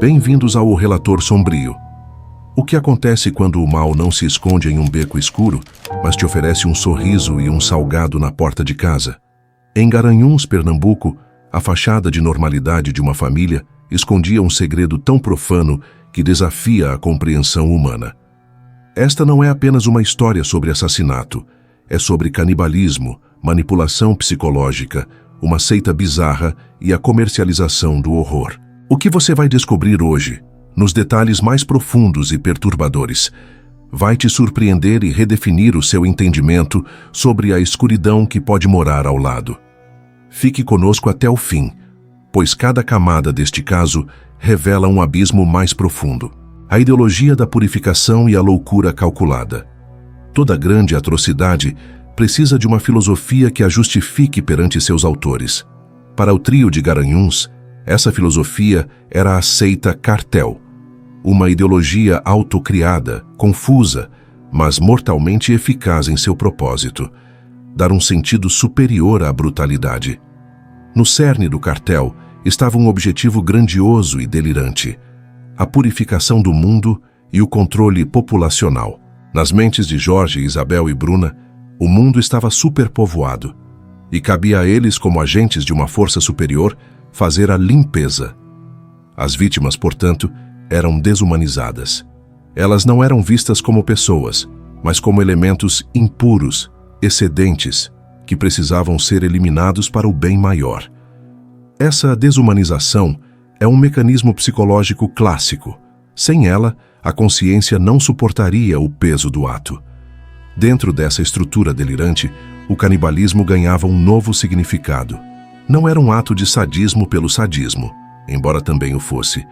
Bem-vindos ao Relator Sombrio. O que acontece quando o mal não se esconde em um beco escuro, mas te oferece um sorriso e um salgado na porta de casa? Em Garanhuns, Pernambuco, a fachada de normalidade de uma família escondia um segredo tão profano que desafia a compreensão humana. Esta não é apenas uma história sobre assassinato, é sobre canibalismo, manipulação psicológica, uma seita bizarra e a comercialização do horror. O que você vai descobrir hoje, nos detalhes mais profundos e perturbadores, vai te surpreender e redefinir o seu entendimento sobre a escuridão que pode morar ao lado. Fique conosco até o fim, pois cada camada deste caso revela um abismo mais profundo. A ideologia da purificação e a loucura calculada. Toda grande atrocidade precisa de uma filosofia que a justifique perante seus autores. Para o trio de Garanhuns, essa filosofia era a seita Cartel, uma ideologia autocriada, confusa, mas mortalmente eficaz em seu propósito, dar um sentido superior à brutalidade. No cerne do cartel estava um objetivo grandioso e delirante: a purificação do mundo e o controle populacional. Nas mentes de Jorge, Isabel e Bruna, o mundo estava superpovoado, e cabia a eles, como agentes de uma força superior, fazer a limpeza. As vítimas, portanto, eram desumanizadas. Elas não eram vistas como pessoas, mas como elementos impuros, excedentes, que precisavam ser eliminados para o bem maior. Essa desumanização é um mecanismo psicológico clássico. Sem ela, a consciência não suportaria o peso do ato. Dentro dessa estrutura delirante, o canibalismo ganhava um novo significado. Não era um ato de sadismo pelo sadismo, embora também o fosse,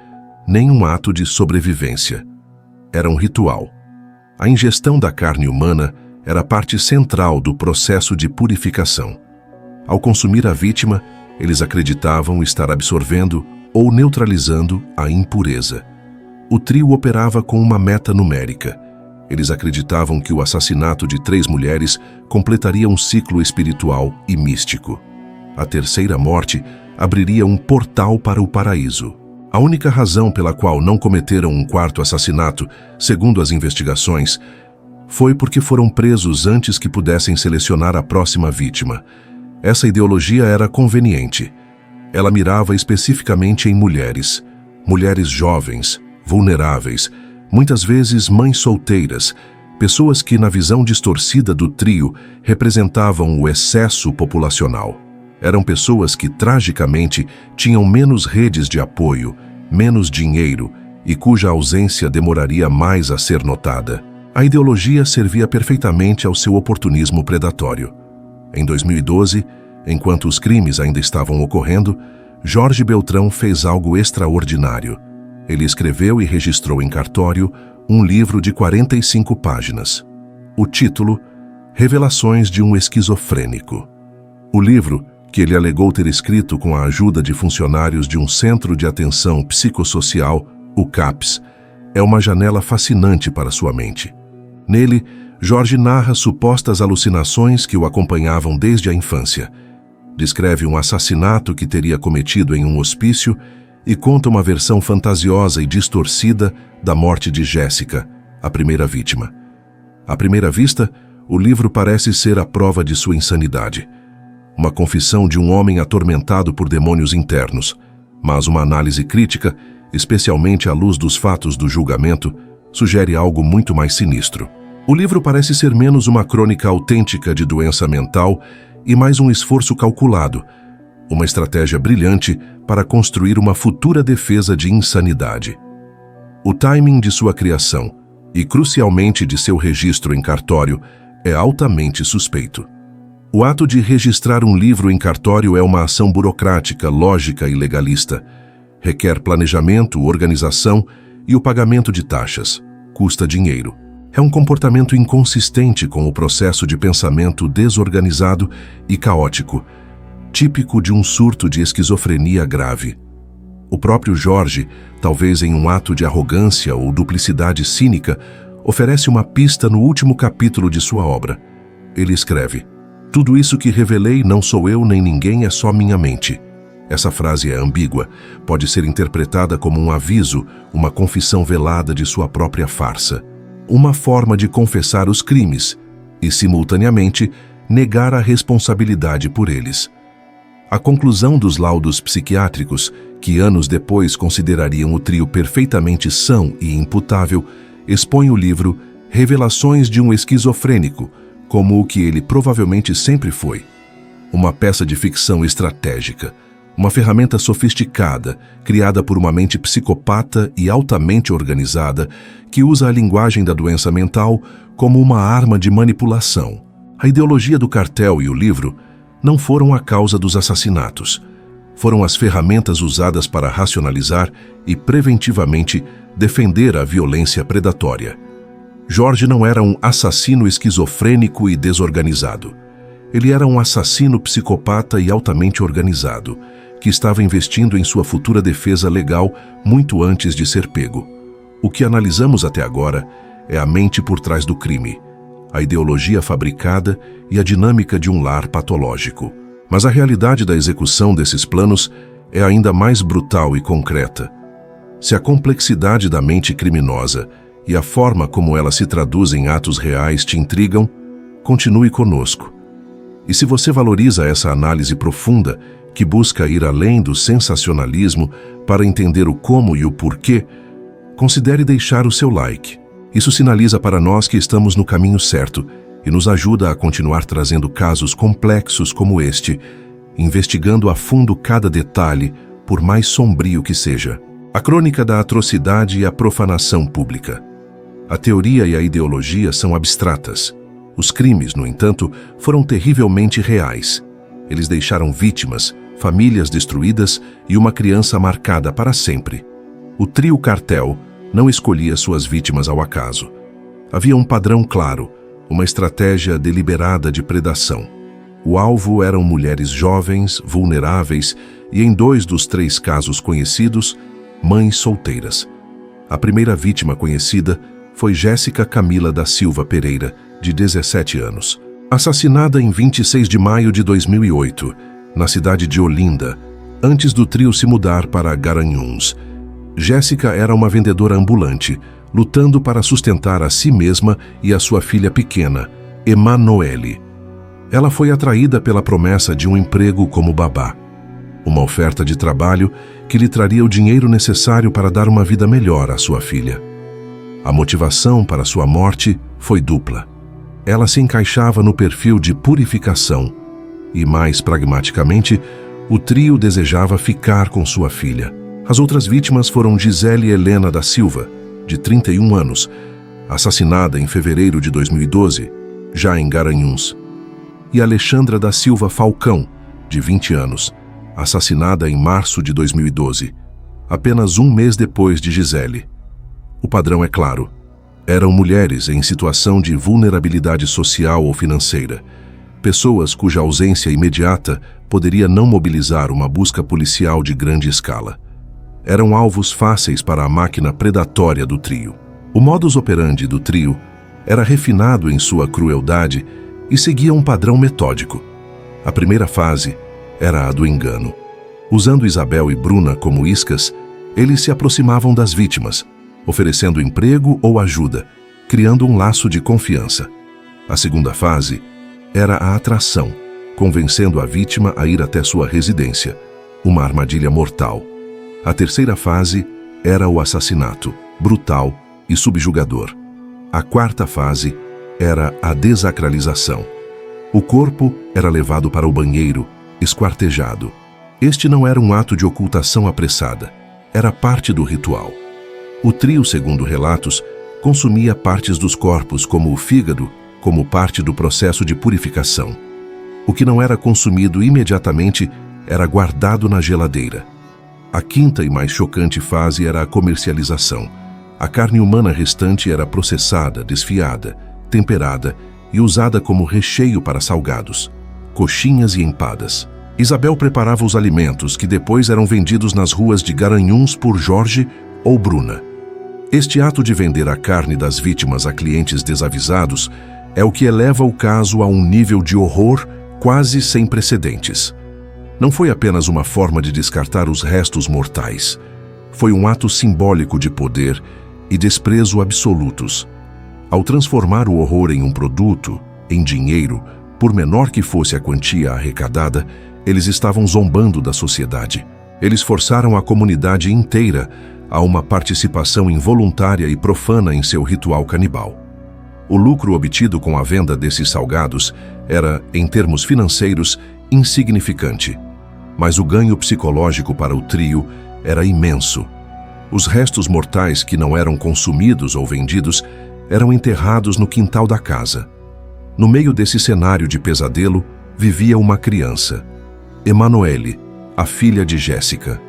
nem um ato de sobrevivência. Era um ritual. A ingestão da carne humana era parte central do processo de purificação. Ao consumir a vítima, eles acreditavam estar absorvendo ou neutralizando a impureza. O trio operava com uma meta numérica. Eles acreditavam que o assassinato de 3 mulheres completaria um ciclo espiritual e místico. A terceira morte abriria um portal para o paraíso. A única razão pela qual não cometeram um 4º assassinato, segundo as investigações, foi porque foram presos antes que pudessem selecionar a próxima vítima. Essa ideologia era conveniente. Ela mirava especificamente em mulheres jovens, vulneráveis, muitas vezes mães solteiras, pessoas que, na visão distorcida do trio, representavam o excesso populacional. Eram pessoas que, tragicamente, tinham menos redes de apoio, menos dinheiro e cuja ausência demoraria mais a ser notada. A ideologia servia perfeitamente ao seu oportunismo predatório. Em 2012, enquanto os crimes ainda estavam ocorrendo, Jorge Beltrão fez algo extraordinário. Ele escreveu e registrou em cartório um livro de 45 páginas. O título: Revelações de um Esquizofrênico. O livro, que ele alegou ter escrito com a ajuda de funcionários de um Centro de Atenção Psicossocial, o CAPS, é uma janela fascinante para sua mente. Nele, Jorge narra supostas alucinações que o acompanhavam desde a infância. Descreve um assassinato que teria cometido em um hospício e conta uma versão fantasiosa e distorcida da morte de Jéssica, a primeira vítima. À primeira vista, o livro parece ser a prova de sua insanidade. Uma confissão de um homem atormentado por demônios internos, mas uma análise crítica, especialmente à luz dos fatos do julgamento, sugere algo muito mais sinistro. O livro parece ser menos uma crônica autêntica de doença mental e mais um esforço calculado, uma estratégia brilhante para construir uma futura defesa de insanidade. O timing de sua criação, e crucialmente de seu registro em cartório, é altamente suspeito. O ato de registrar um livro em cartório é uma ação burocrática, lógica e legalista. Requer planejamento, organização e o pagamento de taxas. Custa dinheiro. É um comportamento inconsistente com o processo de pensamento desorganizado e caótico, típico de um surto de esquizofrenia grave. O próprio Jorge, talvez em um ato de arrogância ou duplicidade cínica, oferece uma pista no último capítulo de sua obra. Ele escreve: "Tudo isso que revelei não sou eu nem ninguém, é só minha mente. Essa frase é ambígua, pode ser interpretada como um aviso, uma confissão velada de sua própria farsa, uma forma de confessar os crimes e, simultaneamente, negar a responsabilidade por eles. A conclusão dos laudos psiquiátricos, que anos depois considerariam o trio perfeitamente são e imputável, expõe o livro Revelações de um Esquizofrênico como o que ele provavelmente sempre foi. Uma peça de ficção estratégica, uma ferramenta sofisticada, criada por uma mente psicopata e altamente organizada, que usa a linguagem da doença mental como uma arma de manipulação. A ideologia do cartel e o livro não foram a causa dos assassinatos. Foram as ferramentas usadas para racionalizar e preventivamente defender a violência predatória. Jorge não era um assassino esquizofrênico e desorganizado. Ele era um assassino psicopata e altamente organizado, que estava investindo em sua futura defesa legal muito antes de ser pego. O que analisamos até agora é a mente por trás do crime, a ideologia fabricada e a dinâmica de um lar patológico. Mas a realidade da execução desses planos é ainda mais brutal e concreta. Se a complexidade da mente criminosa e a forma como ela se traduz em atos reais te intrigam, continue conosco. E se você valoriza essa análise profunda, que busca ir além do sensacionalismo para entender o como e o porquê, considere deixar o seu like. Isso sinaliza para nós que estamos no caminho certo e nos ajuda a continuar trazendo casos complexos como este, investigando a fundo cada detalhe, por mais sombrio que seja. A crônica da atrocidade e a profanação pública. A teoria e a ideologia são abstratas. Os crimes, no entanto, foram terrivelmente reais. Eles deixaram vítimas, famílias destruídas e uma criança marcada para sempre. O trio cartel não escolhia suas vítimas ao acaso. Havia um padrão claro, uma estratégia deliberada de predação. O alvo eram mulheres jovens, vulneráveis e, em 2 dos 3 casos conhecidos, mães solteiras. A primeira vítima conhecida foi Jéssica Camila da Silva Pereira, de 17 anos. Assassinada em 26 de maio de 2008, na cidade de Olinda, antes do trio se mudar para Garanhuns. Jéssica era uma vendedora ambulante, lutando para sustentar a si mesma e a sua filha pequena, Emanuele. Ela foi atraída pela promessa de um emprego como babá, uma oferta de trabalho que lhe traria o dinheiro necessário para dar uma vida melhor à sua filha. A motivação para sua morte foi dupla. Ela se encaixava no perfil de purificação e, mais pragmaticamente, o trio desejava ficar com sua filha. As outras vítimas foram Gisele Helena da Silva, de 31 anos, assassinada em fevereiro de 2012, já em Garanhuns, e Alexandra da Silva Falcão, de 20 anos, assassinada em março de 2012, apenas um mês depois de Gisele. O padrão é claro. Eram mulheres em situação de vulnerabilidade social ou financeira, pessoas cuja ausência imediata poderia não mobilizar uma busca policial de grande escala. Eram alvos fáceis para a máquina predatória do trio. O modus operandi do trio era refinado em sua crueldade e seguia um padrão metódico. A primeira fase era a do engano. Usando Isabel e Bruna como iscas, eles se aproximavam das vítimas, oferecendo emprego ou ajuda, criando um laço de confiança. A segunda fase era a atração, convencendo a vítima a ir até sua residência, uma armadilha mortal. A terceira fase era o assassinato, brutal e subjugador. A quarta fase era a desacralização. O corpo era levado para o banheiro, esquartejado. Este não era um ato de ocultação apressada, era parte do ritual. O trio, segundo relatos, consumia partes dos corpos, como o fígado, como parte do processo de purificação. O que não era consumido imediatamente era guardado na geladeira. A quinta e mais chocante fase era a comercialização. A carne humana restante era processada, desfiada, temperada e usada como recheio para salgados, coxinhas e empadas. Isabel preparava os alimentos que depois eram vendidos nas ruas de Garanhuns por Jorge ou Bruna. Este ato de vender a carne das vítimas a clientes desavisados é o que eleva o caso a um nível de horror quase sem precedentes. Não foi apenas uma forma de descartar os restos mortais. Foi um ato simbólico de poder e desprezo absolutos. Ao transformar o horror em um produto, em dinheiro, por menor que fosse a quantia arrecadada, eles estavam zombando da sociedade. Eles forçaram a comunidade inteira a uma participação involuntária e profana em seu ritual canibal. O lucro obtido com a venda desses salgados era, em termos financeiros, insignificante. Mas o ganho psicológico para o trio era imenso. Os restos mortais que não eram consumidos ou vendidos eram enterrados no quintal da casa. No meio desse cenário de pesadelo, vivia uma criança, Emanuele, a filha de Jéssica.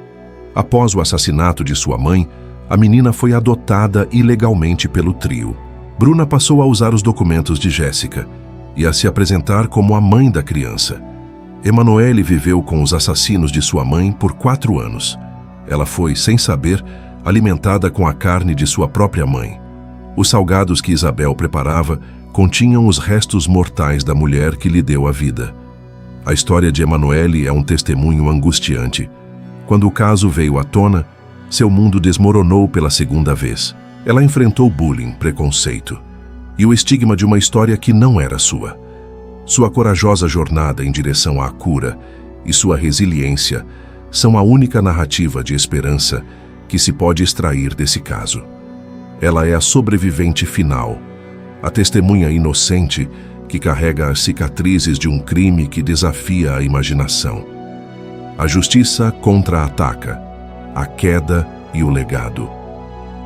Após o assassinato de sua mãe, a menina foi adotada ilegalmente pelo trio. Bruna passou a usar os documentos de Jéssica e a se apresentar como a mãe da criança. Emanuele viveu com os assassinos de sua mãe por 4 anos. Ela foi, sem saber, alimentada com a carne de sua própria mãe. Os salgados que Isabel preparava continham os restos mortais da mulher que lhe deu a vida. A história de Emanuele é um testemunho angustiante. Quando o caso veio à tona, seu mundo desmoronou pela segunda vez. Ela enfrentou bullying, preconceito e o estigma de uma história que não era sua. Sua corajosa jornada em direção à cura e sua resiliência são a única narrativa de esperança que se pode extrair desse caso. Ela é a sobrevivente final, a testemunha inocente que carrega as cicatrizes de um crime que desafia a imaginação. A justiça contra-ataca, a queda e o legado.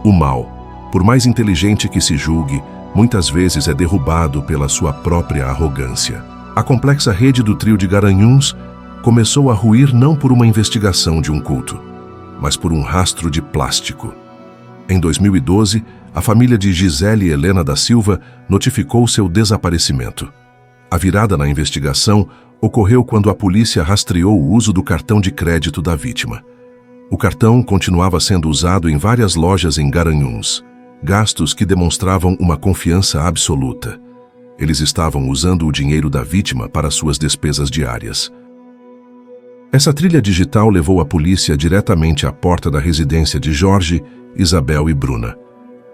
O mal, por mais inteligente que se julgue, muitas vezes é derrubado pela sua própria arrogância. A complexa rede do trio de Garanhuns começou a ruir não por uma investigação de um culto, mas por um rastro de plástico. Em 2012, a família de Gisele Helena da Silva notificou seu desaparecimento. A virada na investigação ocorreu quando a polícia rastreou o uso do cartão de crédito da vítima. O cartão continuava sendo usado em várias lojas em Garanhuns, gastos que demonstravam uma confiança absoluta. Eles estavam usando o dinheiro da vítima para suas despesas diárias. Essa trilha digital levou a polícia diretamente à porta da residência de Jorge, Isabel e Bruna.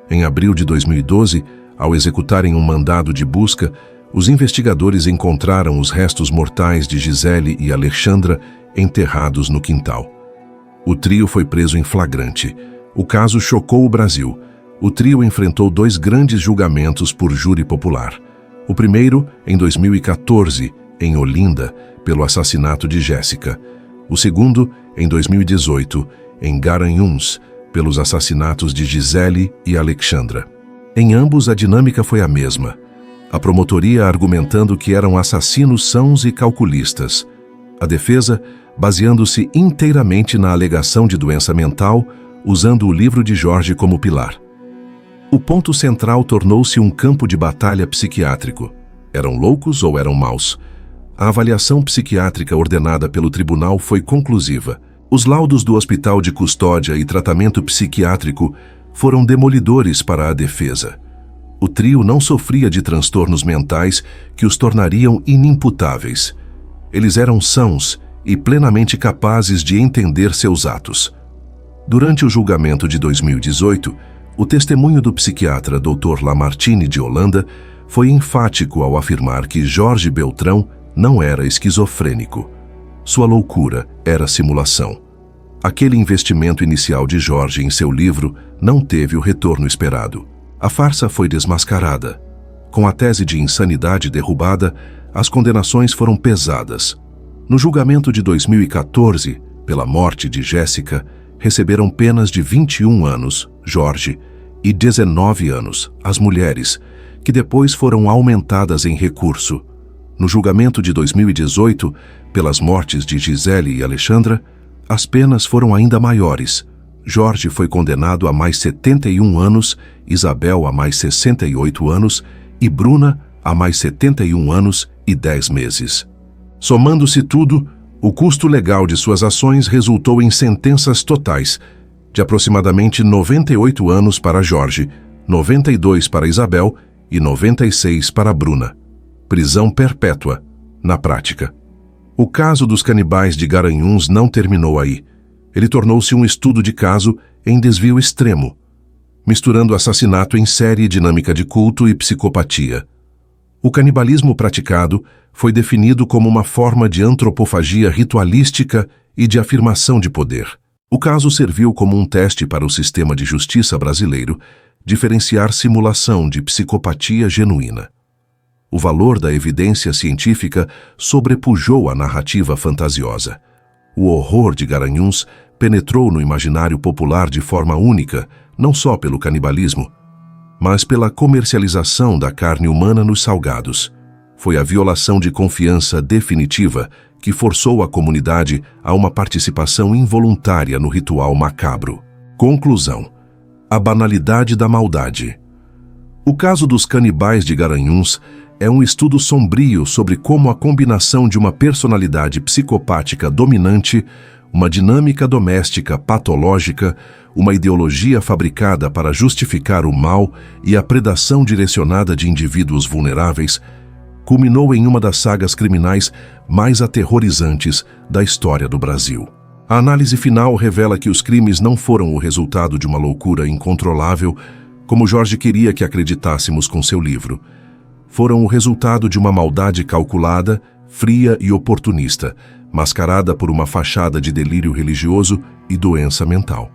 Em abril de 2012, ao executarem um mandado de busca, os investigadores encontraram os restos mortais de Gisele e Alexandra enterrados no quintal. O trio foi preso em flagrante. O caso chocou o Brasil. O trio enfrentou 2 grandes julgamentos por júri popular. O primeiro, em 2014, em Olinda, pelo assassinato de Jéssica. O segundo, em 2018, em Garanhuns, pelos assassinatos de Gisele e Alexandra. Em ambos, a dinâmica foi a mesma. A promotoria argumentando que eram assassinos sãos e calculistas. A defesa, baseando-se inteiramente na alegação de doença mental, usando o livro de Jorge como pilar. O ponto central tornou-se um campo de batalha psiquiátrico. Eram loucos ou eram maus? A avaliação psiquiátrica ordenada pelo tribunal foi conclusiva. Os laudos do Hospital de Custódia e Tratamento Psiquiátrico foram demolidores para a defesa. O trio não sofria de transtornos mentais que os tornariam inimputáveis. Eles eram sãos e plenamente capazes de entender seus atos. Durante o julgamento de 2018, o testemunho do psiquiatra Dr. Lamartine de Holanda foi enfático ao afirmar que Jorge Beltrão não era esquizofrênico. Sua loucura era simulação. Aquele investimento inicial de Jorge em seu livro não teve o retorno esperado. A farsa foi desmascarada. Com a tese de insanidade derrubada, as condenações foram pesadas. No julgamento de 2014, pela morte de Jéssica, receberam penas de 21 anos, Jorge, e 19 anos, as mulheres, que depois foram aumentadas em recurso. No julgamento de 2018, pelas mortes de Gisele e Alexandra, as penas foram ainda maiores. Jorge foi condenado a mais 71 anos, Isabel a mais 68 anos e Bruna a mais 71 anos e 10 meses. Somando-se tudo, o custo legal de suas ações resultou em sentenças totais, de aproximadamente 98 anos para Jorge, 92 para Isabel e 96 para Bruna. Prisão perpétua, na prática. O caso dos canibais de Garanhuns não terminou aí. Ele tornou-se um estudo de caso em desvio extremo, misturando assassinato em série, dinâmica de culto e psicopatia. O canibalismo praticado foi definido como uma forma de antropofagia ritualística e de afirmação de poder. O caso serviu como um teste para o sistema de justiça brasileiro diferenciar simulação de psicopatia genuína. O valor da evidência científica sobrepujou a narrativa fantasiosa. O horror de Garanhuns penetrou no imaginário popular de forma única, não só pelo canibalismo, mas pela comercialização da carne humana nos salgados. Foi a violação de confiança definitiva que forçou a comunidade a uma participação involuntária no ritual macabro. Conclusão: a banalidade da maldade. O caso dos canibais de Garanhuns é um estudo sombrio sobre como a combinação de uma personalidade psicopática dominante, uma dinâmica doméstica patológica, uma ideologia fabricada para justificar o mal e a predação direcionada de indivíduos vulneráveis, culminou em uma das sagas criminais mais aterrorizantes da história do Brasil. A análise final revela que os crimes não foram o resultado de uma loucura incontrolável, como Jorge queria que acreditássemos com seu livro. Foram o resultado de uma maldade calculada, fria e oportunista, mascarada por uma fachada de delírio religioso e doença mental.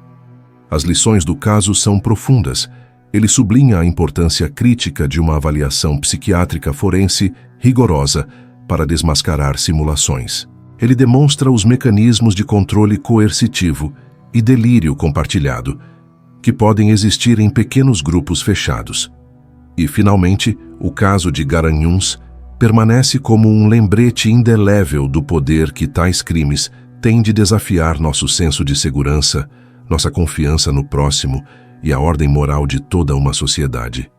As lições do caso são profundas. Ele sublinha a importância crítica de uma avaliação psiquiátrica forense rigorosa para desmascarar simulações. Ele demonstra os mecanismos de controle coercitivo e delírio compartilhado, que podem existir em pequenos grupos fechados. E, finalmente, o caso de Garanhuns permanece como um lembrete indelével do poder que tais crimes têm de desafiar nosso senso de segurança, nossa confiança no próximo e a ordem moral de toda uma sociedade.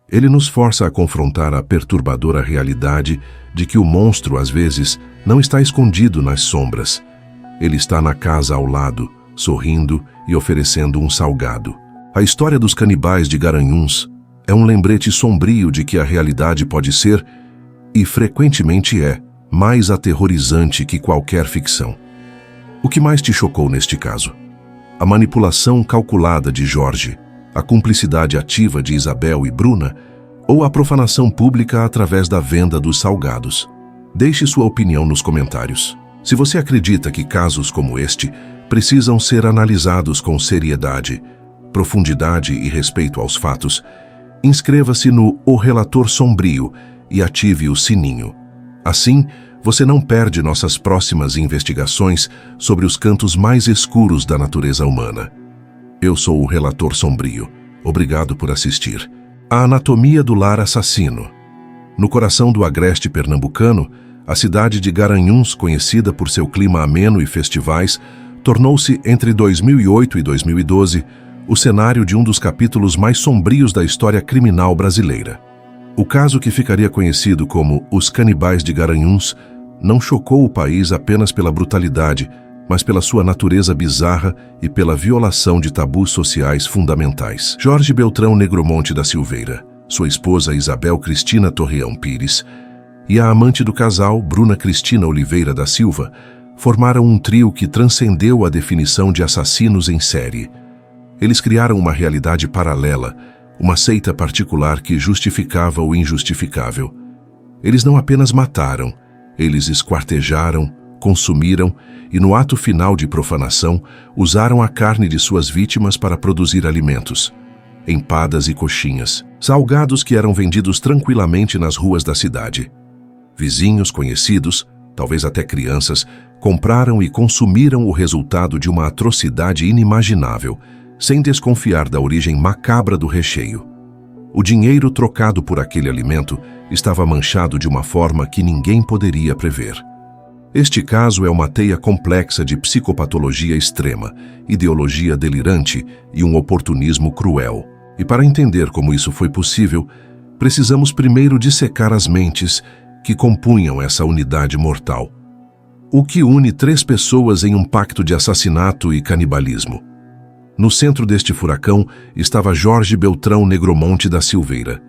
Ele nos força a confrontar a perturbadora realidade de que o monstro, às vezes, não está escondido nas sombras. Ele está na casa ao lado, sorrindo e oferecendo um salgado. A história dos canibais de Garanhuns é um lembrete sombrio de que a realidade pode ser, e frequentemente é, mais aterrorizante que qualquer ficção. O que mais te chocou neste caso? A manipulação calculada de Jorge, a cumplicidade ativa de Isabel e Bruna, ou a profanação pública através da venda dos salgados? Deixe sua opinião nos comentários. Se você acredita que casos como este precisam ser analisados com seriedade, profundidade e respeito aos fatos, inscreva-se no O Relator Sombrio e ative o sininho. Assim, você não perde nossas próximas investigações sobre os cantos mais escuros da natureza humana. Eu sou o Relator Sombrio. Obrigado por assistir. A Anatomia do Lar Assassino. No coração do agreste pernambucano, a cidade de Garanhuns, conhecida por seu clima ameno e festivais, tornou-se, entre 2008 e 2012, o cenário de um dos capítulos mais sombrios da história criminal brasileira. O caso, que ficaria conhecido como Os Canibais de Garanhuns, não chocou o país apenas pela brutalidade, mas pela sua natureza bizarra e pela violação de tabus sociais fundamentais. Jorge Beltrão Negromonte da Silveira, sua esposa Isabel Cristina Torreão Pires e a amante do casal, Bruna Cristina Oliveira da Silva, formaram um trio que transcendeu a definição de assassinos em série. Eles criaram uma realidade paralela, uma seita particular que justificava o injustificável. Eles não apenas mataram, eles esquartejaram, consumiram e, no ato final de profanação, usaram a carne de suas vítimas para produzir alimentos, empadas e coxinhas, salgados que eram vendidos tranquilamente nas ruas da cidade. Vizinhos, conhecidos, talvez até crianças, compraram e consumiram o resultado de uma atrocidade inimaginável, sem desconfiar da origem macabra do recheio. O dinheiro trocado por aquele alimento estava manchado de uma forma que ninguém poderia prever. Este caso é uma teia complexa de psicopatologia extrema, ideologia delirante e um oportunismo cruel. E para entender como isso foi possível, precisamos primeiro dissecar as mentes que compunham essa unidade mortal. O que une três pessoas em um pacto de assassinato e canibalismo? No centro deste furacão estava Jorge Beltrão Negromonte da Silveira.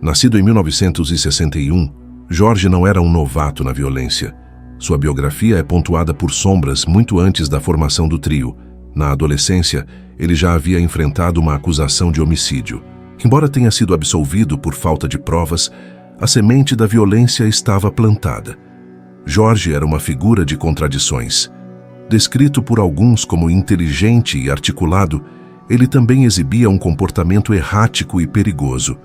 Nascido em 1961, Jorge não era um novato na violência. Sua biografia é pontuada por sombras muito antes da formação do trio. Na adolescência, ele já havia enfrentado uma acusação de homicídio. Embora tenha sido absolvido por falta de provas, a semente da violência estava plantada. Jorge era uma figura de contradições. Descrito por alguns como inteligente e articulado, ele também exibia um comportamento errático e perigoso.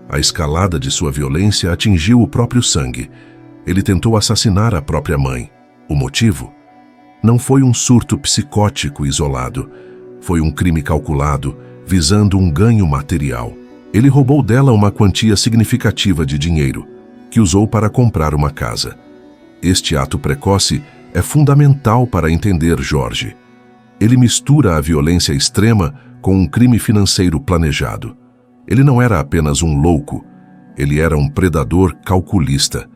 A escalada de sua violência atingiu o próprio sangue. Ele tentou assassinar a própria mãe. O motivo? Não foi um surto psicótico isolado. Foi um crime calculado, visando um ganho material. Ele roubou dela uma quantia significativa de dinheiro, que usou para comprar uma casa. Este ato precoce é fundamental para entender Jorge. Ele mistura a violência extrema com um crime financeiro planejado. Ele não era apenas um louco, ele era um predador calculista.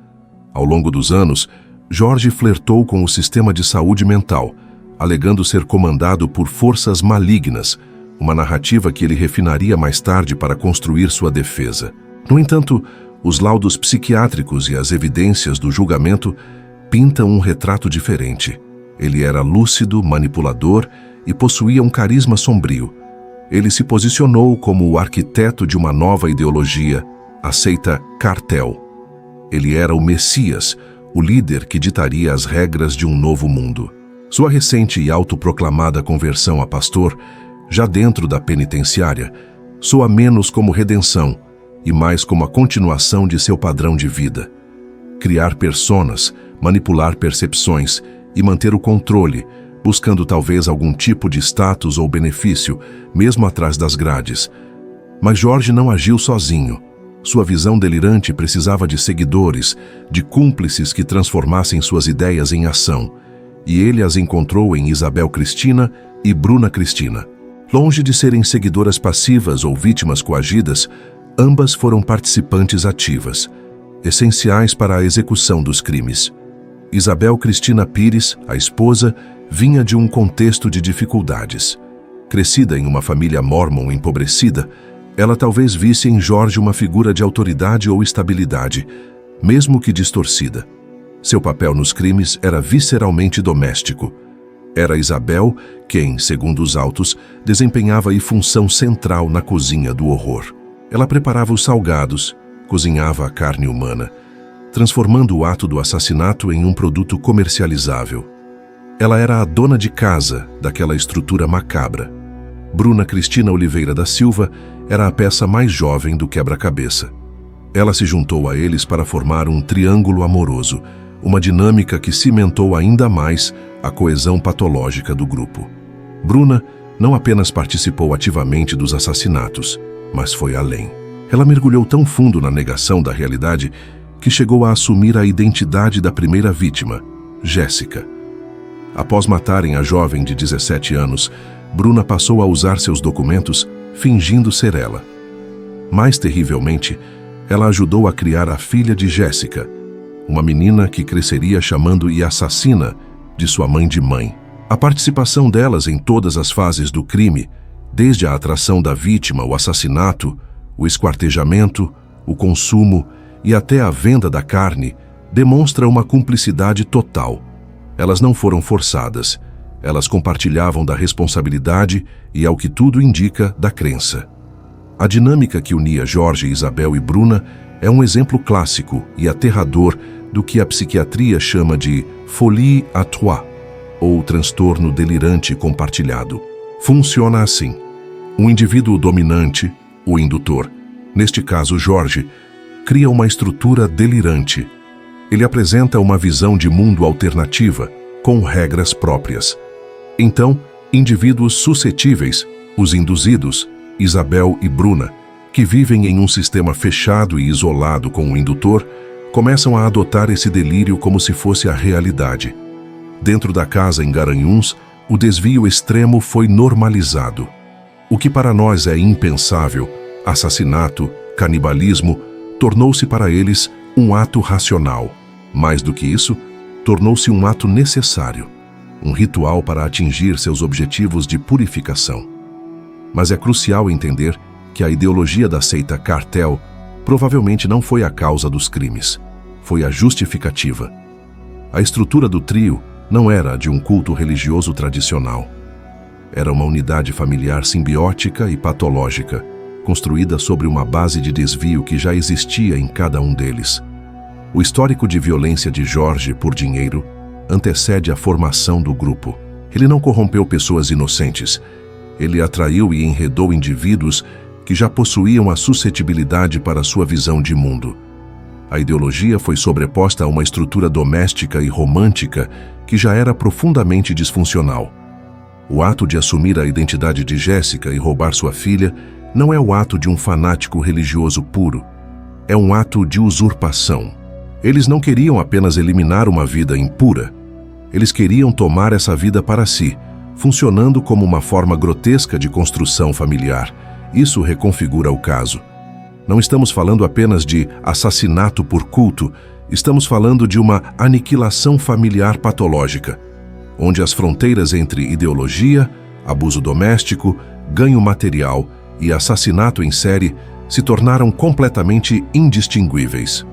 Ao longo dos anos, Jorge flertou com o sistema de saúde mental, alegando ser comandado por forças malignas, uma narrativa que ele refinaria mais tarde para construir sua defesa. No entanto, os laudos psiquiátricos e as evidências do julgamento pintam um retrato diferente. Ele era lúcido, manipulador e possuía um carisma sombrio. Ele se posicionou como o arquiteto de uma nova ideologia, a seita Cartel. Ele era o Messias, o líder que ditaria as regras de um novo mundo. Sua recente e autoproclamada conversão a pastor, já dentro da penitenciária, soa menos como redenção e mais como a continuação de seu padrão de vida. Criar personas, manipular percepções e manter o controle, buscando talvez algum tipo de status ou benefício, mesmo atrás das grades. Mas Jorge não agiu sozinho. Sua visão delirante precisava de seguidores, de cúmplices que transformassem suas ideias em ação, e ele as encontrou em Isabel Cristina e Bruna Cristina. Longe de serem seguidoras passivas ou vítimas coagidas, ambas foram participantes ativas, essenciais para a execução dos crimes. Isabel Cristina Pires, a esposa, vinha de um contexto de dificuldades. Crescida em uma família mórmon empobrecida, ela talvez visse em Jorge uma figura de autoridade ou estabilidade, mesmo que distorcida. Seu papel nos crimes era visceralmente doméstico. Era Isabel quem, segundo os autos, desempenhava a função central na cozinha do horror. Ela preparava os salgados, cozinhava a carne humana, transformando o ato do assassinato em um produto comercializável. Ela era a dona de casa daquela estrutura macabra. Bruna Cristina Oliveira da Silva era a peça mais jovem do quebra-cabeça. Ela se juntou a eles para formar um triângulo amoroso, uma dinâmica que cimentou ainda mais a coesão patológica do grupo. Bruna não apenas participou ativamente dos assassinatos, mas foi além. Ela mergulhou tão fundo na negação da realidade que chegou a assumir a identidade da primeira vítima, Jéssica. Após matarem a jovem de 17 anos, Bruna passou a usar seus documentos fingindo ser ela. Mais terrivelmente, ela ajudou a criar a filha de Jéssica, uma menina que cresceria chamando-e assassina de sua mãe de mãe. A participação delas em todas as fases do crime, desde a atração da vítima, o assassinato, o esquartejamento, o consumo e até a venda da carne, demonstra uma cumplicidade total. Elas não foram forçadas. Elas compartilhavam da responsabilidade e, ao que tudo indica, da crença. A dinâmica que unia Jorge, Isabel e Bruna é um exemplo clássico e aterrador do que a psiquiatria chama de folie à trois, ou transtorno delirante compartilhado. Funciona assim. Um indivíduo dominante, o indutor, neste caso Jorge, cria uma estrutura delirante. Ele apresenta uma visão de mundo alternativa, com regras próprias. Então, indivíduos suscetíveis, os induzidos, Isabel e Bruna, que vivem em um sistema fechado e isolado com o indutor, começam a adotar esse delírio como se fosse a realidade. Dentro da casa em Garanhuns, o desvio extremo foi normalizado. O que para nós é impensável, assassinato, canibalismo, tornou-se para eles um ato racional. Mais do que isso, tornou-se um ato necessário, um ritual para atingir seus objetivos de purificação. Mas é crucial entender que a ideologia da seita Cartel provavelmente não foi a causa dos crimes, foi a justificativa. A estrutura do trio não era a de um culto religioso tradicional. Era uma unidade familiar simbiótica e patológica, construída sobre uma base de desvio que já existia em cada um deles. O histórico de violência de Jorge por dinheiro antecede a formação do grupo. Ele não corrompeu pessoas inocentes. Ele atraiu e enredou indivíduos que já possuíam a suscetibilidade para sua visão de mundo. A ideologia foi sobreposta a uma estrutura doméstica e romântica que já era profundamente disfuncional. O ato de assumir a identidade de Jéssica e roubar sua filha não é o ato de um fanático religioso puro. É um ato de usurpação. Eles não queriam apenas eliminar uma vida impura. Eles queriam tomar essa vida para si, funcionando como uma forma grotesca de construção familiar. Isso reconfigura o caso. Não estamos falando apenas de assassinato por culto, estamos falando de uma aniquilação familiar patológica, onde as fronteiras entre ideologia, abuso doméstico, ganho material e assassinato em série se tornaram completamente indistinguíveis.